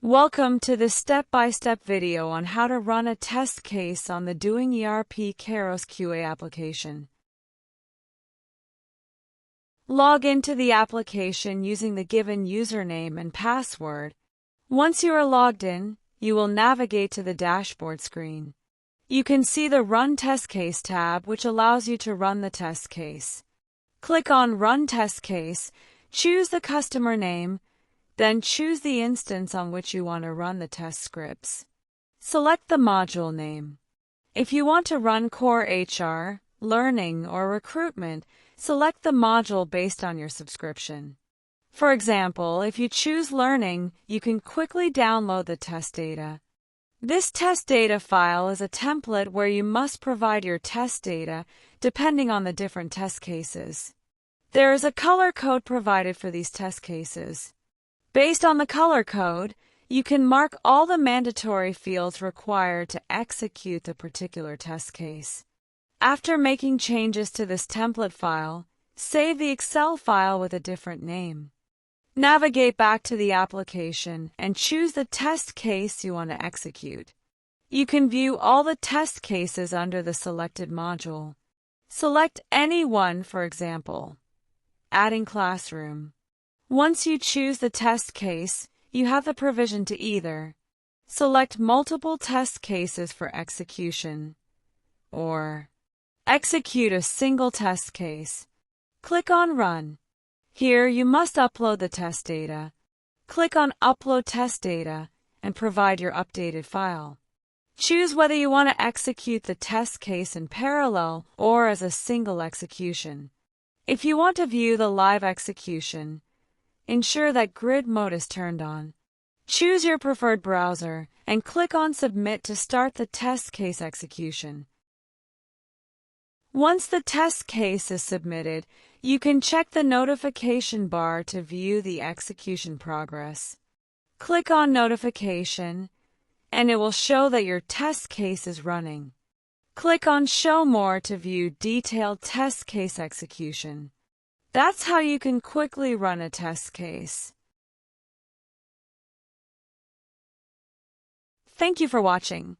Welcome to this step-by-step video on how to run a test case on the Doing ERP Kairos QA application. Log into the application using the given username and password. Once you are logged in, you will navigate to the dashboard screen. You can see the Run Test Case tab, which allows you to run the test case. Click on Run Test Case, choose the customer name, then choose the instance on which you want to run the test scripts. Select the module name. If you want to run Core HR, Learning, or Recruitment, select the module based on your subscription. For example, if you choose Learning, you can quickly download the test data. This test data file is a template where you must provide your test data depending on the different test cases. There is a color code provided for these test cases. Based on the color code, you can mark all the mandatory fields required to execute the particular test case. After making changes to this template file, save the Excel file with a different name. Navigate back to the application and choose the test case you want to execute. You can view all the test cases under the selected module. Select any one, for example, adding classroom. Once you choose the test case, you have the provision to either select multiple test cases for execution or execute a single test case. Click on Run. Here you must upload the test data. Click on Upload Test Data and provide your updated file. Choose whether you want to execute the test case in parallel or as a single execution. If you want to view the live execution, ensure that grid mode is turned on. Choose your preferred browser and click on Submit to start the test case execution. Once the test case is submitted, you can check the notification bar to view the execution progress. Click on Notification, and it will show that your test case is running. Click on Show More to view detailed test case execution. That's how you can quickly run a test case. Thank you for watching.